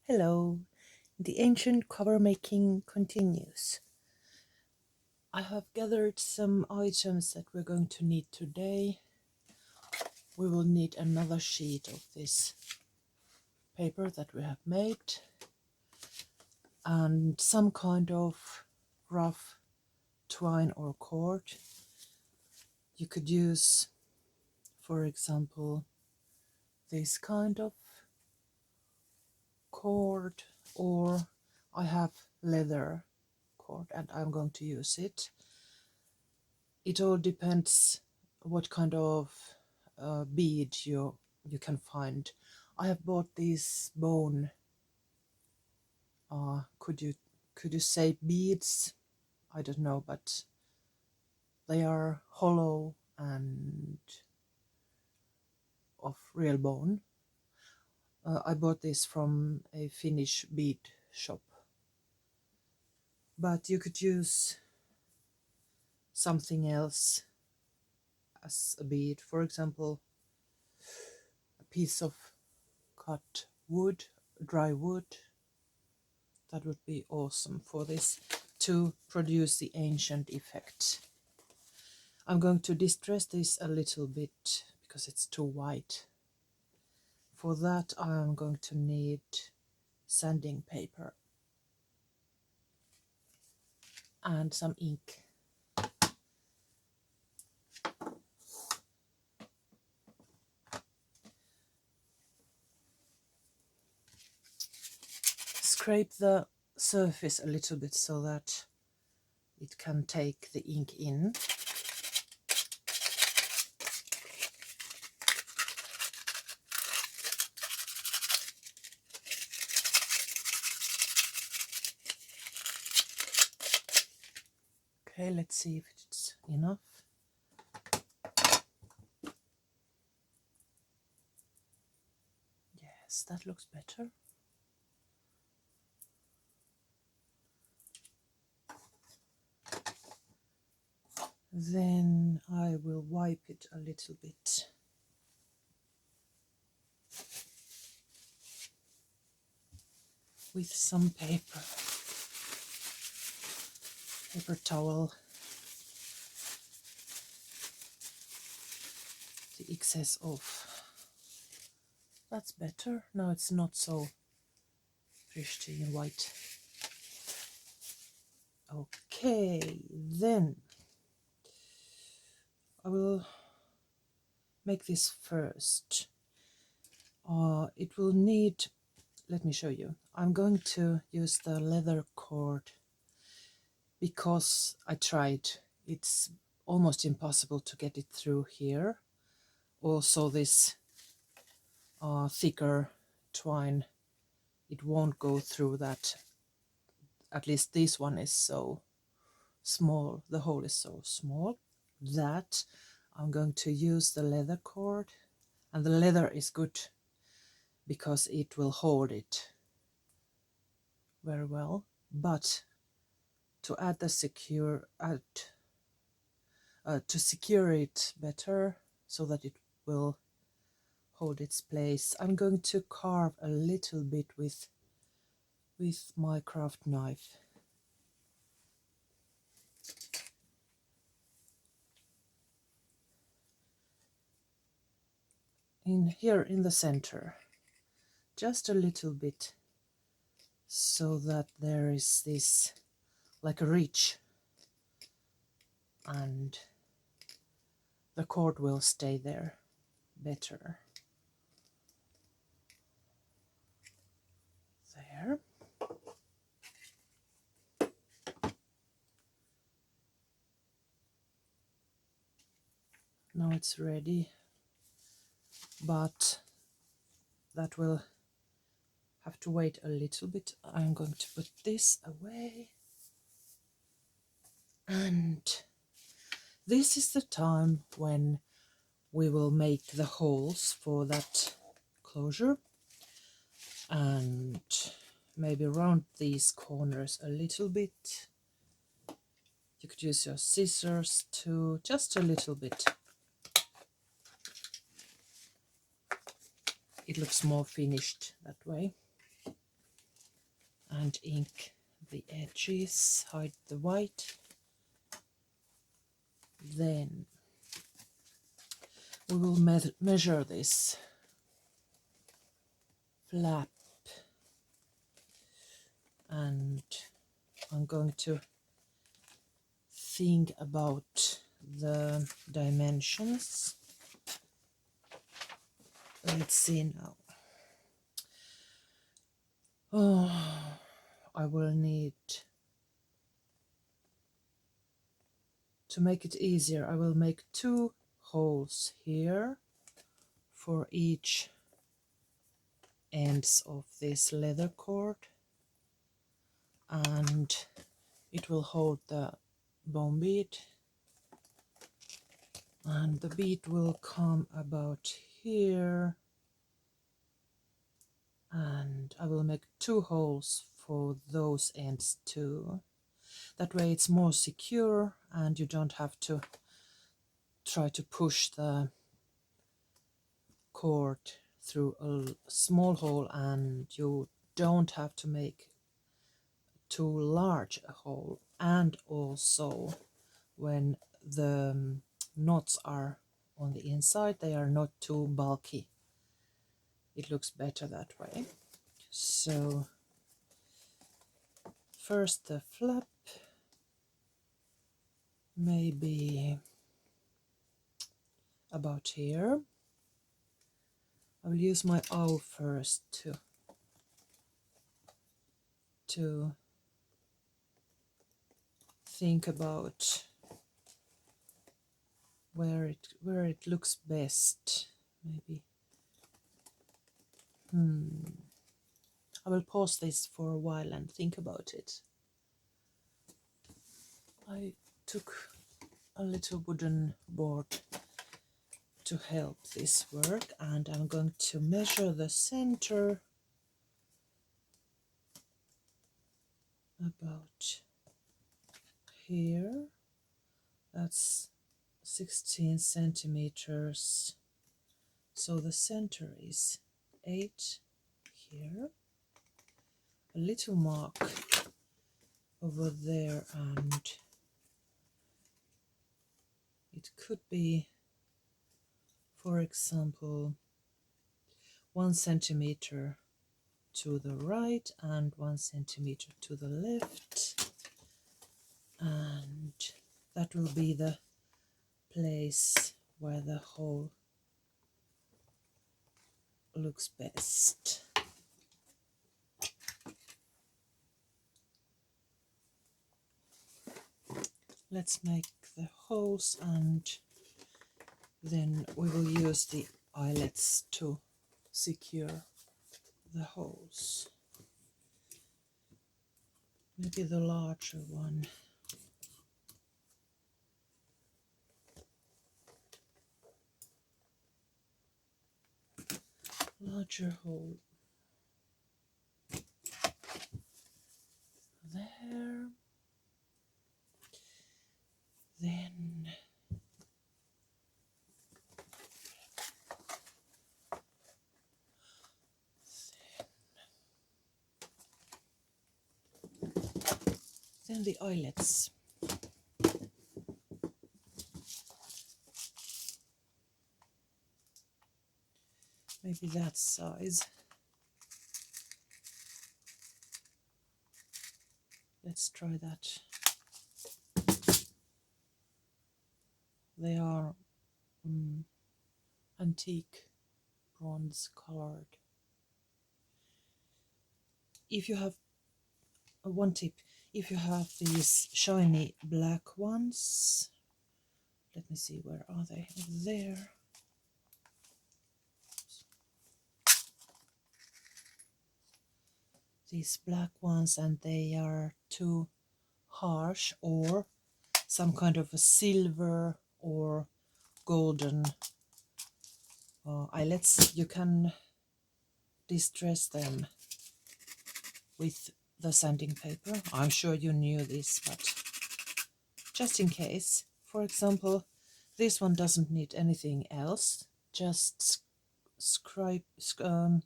Hello, the ancient cover making continues. I have gathered some items that we're going to need today. We will need another sheet of this paper that we have made and some kind of rough twine or cord. You could use, for example, this kind of cord, or I have leather cord and I'm going to use it. It all depends what kind of bead you can find. I have bought these bone. Could you say beads? I don't know, but they are hollow and of real bone. I bought this from a Finnish bead shop. But you could use something else as a bead. For example, a piece of cut wood, dry wood. That would be awesome for this to produce the ancient effect. I'm going to distress this a little bit because it's too white. For that I'm going to need sanding paper and some ink. Scrape the surface a little bit so that it can take the ink in. Okay, let's see if it's enough. Yes, that looks better. Then I will wipe it a little bit. With some paper towel. The excess off. That's better. Now it's not so pristine white. Okay, then I will make this first. It will need, let me show you. I'm going to use the leather cord because I tried. It's almost impossible to get it through here. Also this thicker twine, it won't go through that. At least this one is so small, the hole is so small that I'm going to use the leather cord, and the leather is good because it will hold it very well. But to add the to secure it better so that it will hold its place, I'm going to carve a little bit with my craft knife. In here in the center, just a little bit, so that there is this like a ridge and the cord will stay there better. There. Now it's ready, but that will have to wait a little bit. I'm going to put this away, and this is the time when we will make the holes for that closure, and maybe round these corners a little bit. You could use your scissors to just a little bit. It looks more finished that way. and ink the edges, hide the white. Then we will measure this flap, and I'm going to think about the dimensions. Let's see now. Oh, I will need, to make it easier, I will make 2 holes here for each ends of this leather cord, and it will hold the bone bead, and the bead will come about here, and I will make 2 holes for those ends too. That way it's more secure and you don't have to try to push the cord through a small hole, and you don't have to make too large a hole. And also when the knots are on the inside, they are not too bulky. It looks better that way. So first the flap, maybe about here. I will use my awl first to think about where it looks best. Maybe I will pause this for a while and think about it. I took a little wooden board to help this work, and I'm going to measure the center about here. That's 16 centimeters, so the center is 8 here, a little mark over there, and it could be, for example, 1 centimeter to the right and 1 centimeter to the left, and that will be the place where the hole looks best. Let's make the holes, and then we will use the eyelets to secure the holes. Maybe the larger one. Larger hole there. Then the eyelets. Maybe that size. Let's try that. They are antique bronze colored. If you have one tip, if you have these shiny black ones, let me see, where are they? There. These black ones, and they are too harsh, or some kind of a silver or golden eyelets, you can distress them with the sanding paper. I'm sure you knew this, but just in case. For example, this one doesn't need anything else, just scrape the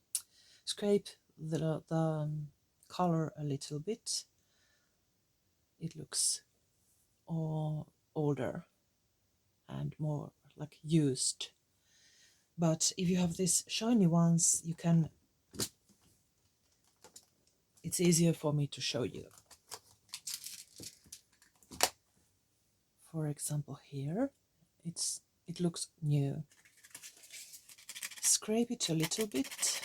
color a little bit, it looks older and more like used. But if you have these shiny ones, you can, it's easier for me to show you. For example, here it looks new. Scrape it a little bit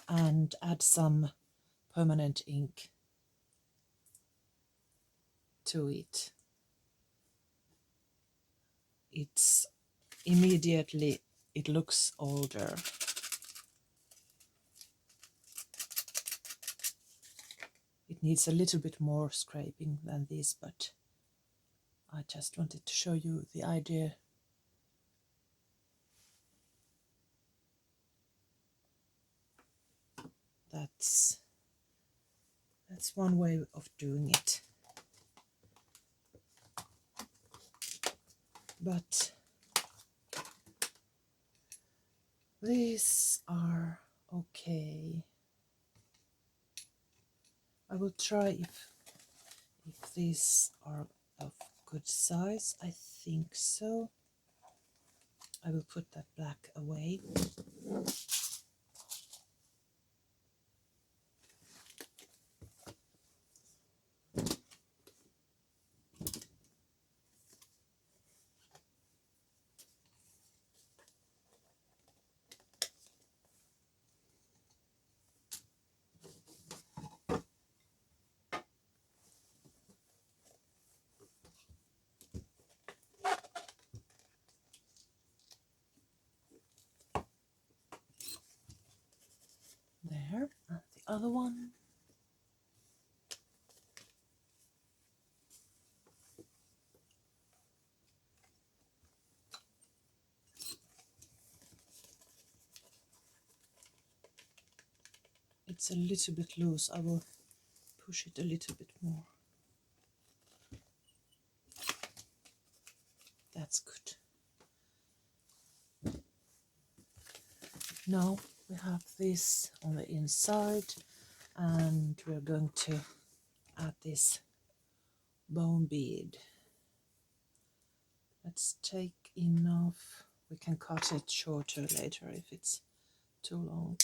and add some permanent ink to it. It's immediately, it looks older. It needs a little bit more scraping than this, but I just wanted to show you the idea. That's one way of doing it. But these are okay. I will try if these are of good size. I think so. I will put that black away. There, and the other one. It's a little bit loose. I will push it a little bit more. That's good. Now we have this on the inside, and we're going to add this bone bead. Let's take enough. We can cut it shorter later if it's too long.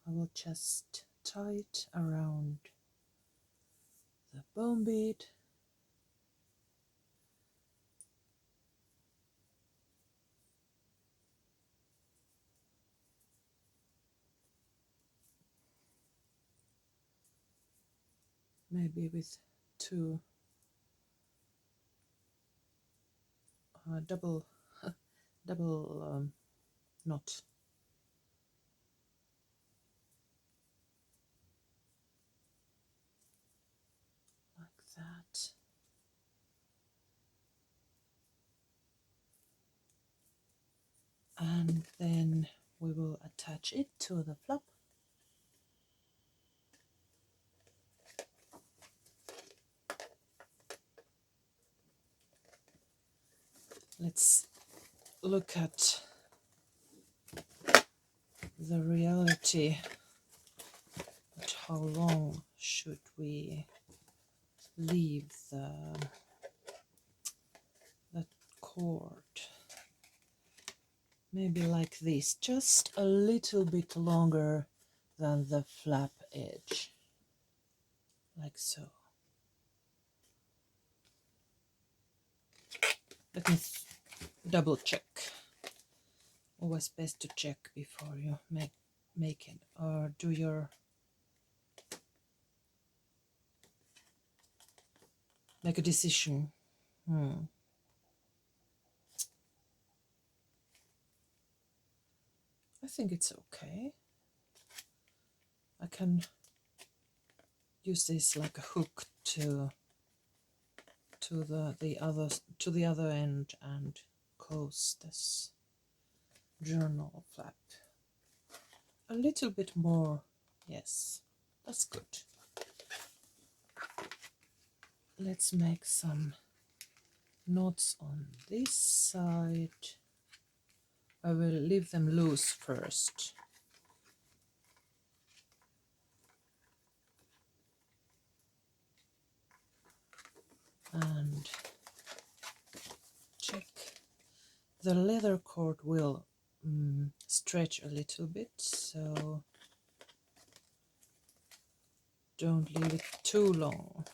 I will just tie it around the bone bead. Maybe with two double knot. Like that. And then we will attach it to the flap. Let's look at the reality. But how long should we leave the cord? Maybe like this, just a little bit longer than the flap edge, like so. Let me double check. Always best to check before you make it, or do your make a decision. I think it's okay. I can use this like a hook to the other end and close this journal flap. A little bit more, yes, that's good. Let's make some knots on this side. I will leave them loose first. And check. The leather cord will stretch a little bit, so don't leave it too long.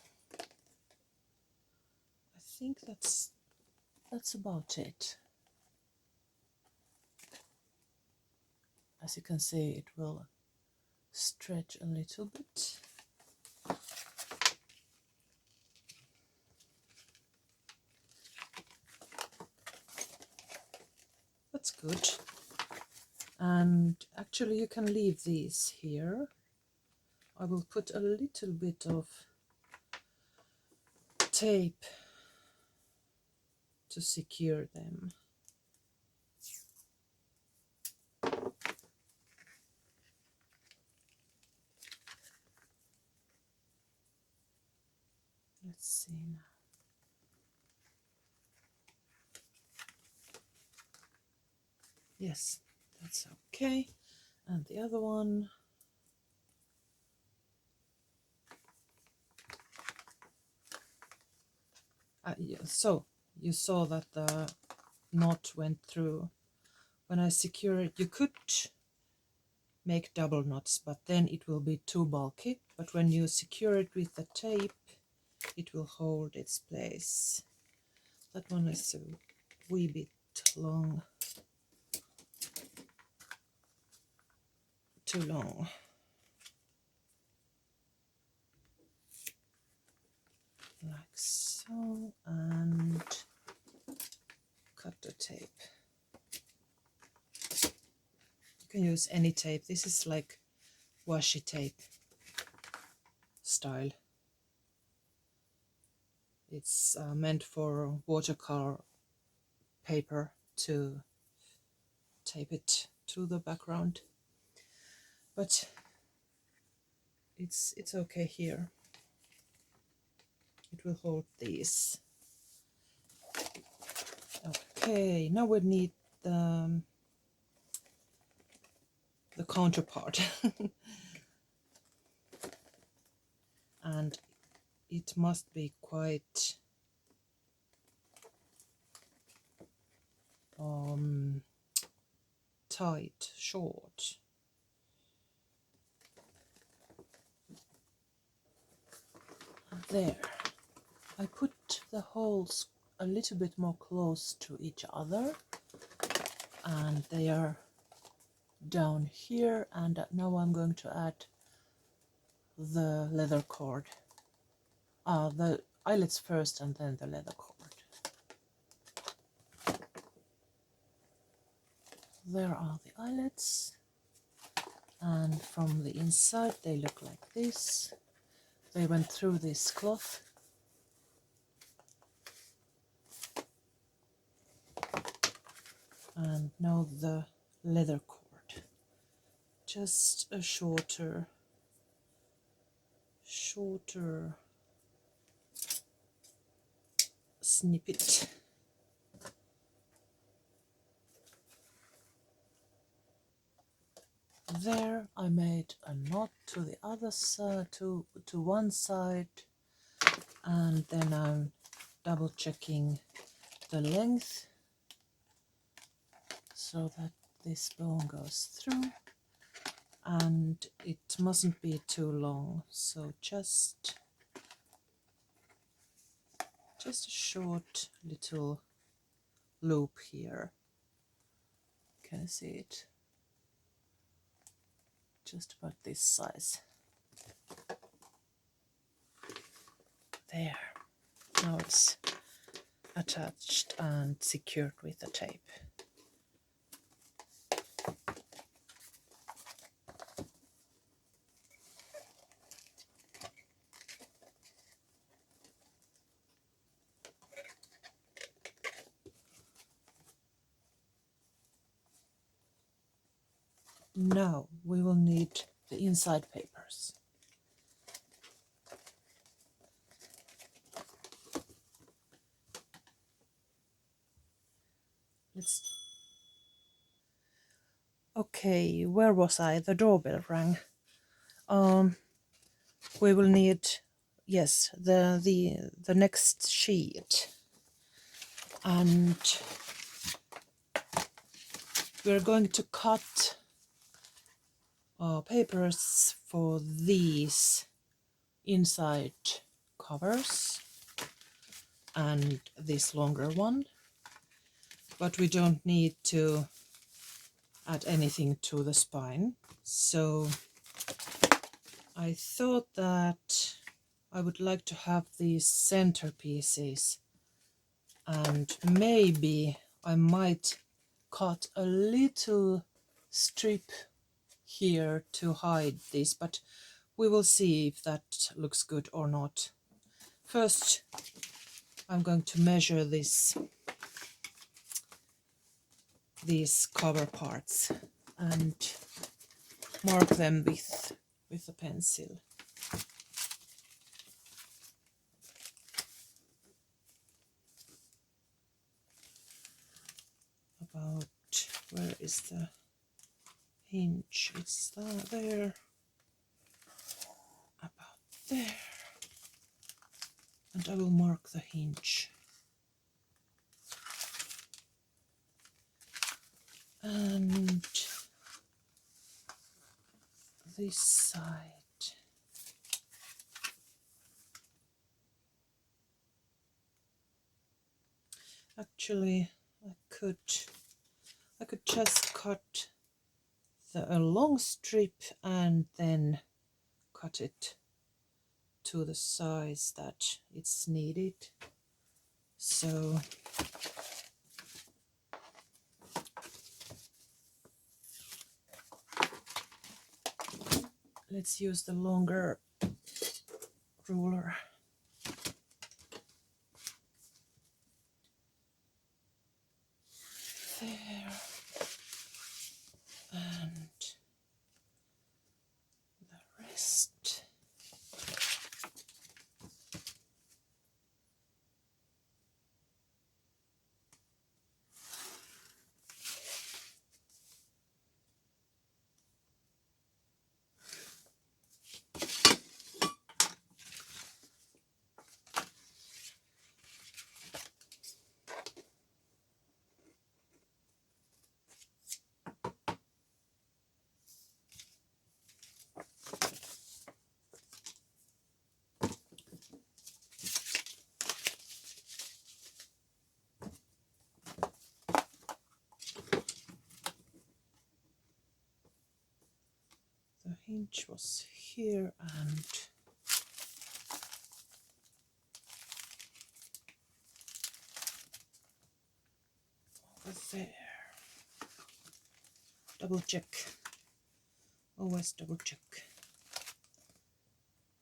I think that's about it. As you can see, it will stretch a little bit. That's good. And actually you can leave these here. I will put a little bit of tape to secure them. Let's see now. Yes, that's okay. And the other one. Yeah, so you saw that the knot went through. When I secure it, you could make double knots, but then it will be too bulky. But when you secure it with the tape, it will hold its place. That one is a wee bit long. Too long. Like so, and cut the tape. You can use any tape. This is like washi tape style. It's meant for watercolor paper to tape it to the background, but it's okay here. It will hold these. Okay, now we need the counterpart. And it must be quite tight, short. There. I put the holes a little bit more close to each other, and they are down here, and now I'm going to add the leather cord. The eyelets first and then the leather cord. There are the eyelets, and from the inside they look like this. They went through this cloth. And now the leather cord. Just a shorter snippet. There I made a knot to the other side, to one side, and then I'm double checking the length so that this bone goes through, and it mustn't be too long, so just a short little loop here. Can you see it? Just about this size. There. Now it's attached and secured with the tape. Now we will need the inside papers. let's. Okay, where was I? The doorbell rang. We will need, yes, the next sheet, and we're going to cut papers for these inside covers and this longer one, but we don't need to add anything to the spine. So I thought that I would like to have these centerpieces, and maybe I might cut a little strip here to hide this, but we will see if that looks good or not. First, I'm going to measure these cover parts and mark them with a pencil. About, where is the hinge? It's there, about there, and I will mark the hinge. And this side. Actually, I could just cut a long strip and then cut it to the size that it's needed. So let's use the longer ruler. There. And the rest. The hinge was here and over there. Double check. Always double check.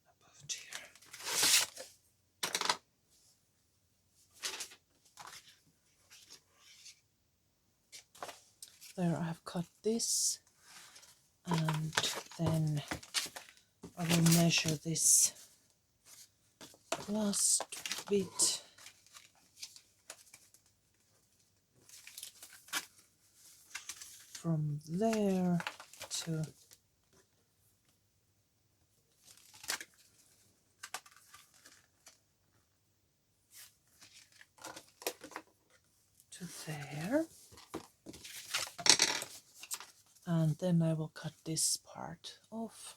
About here. There, I have cut this, and then I will measure this last bit. From there to there, and then I will cut this part off.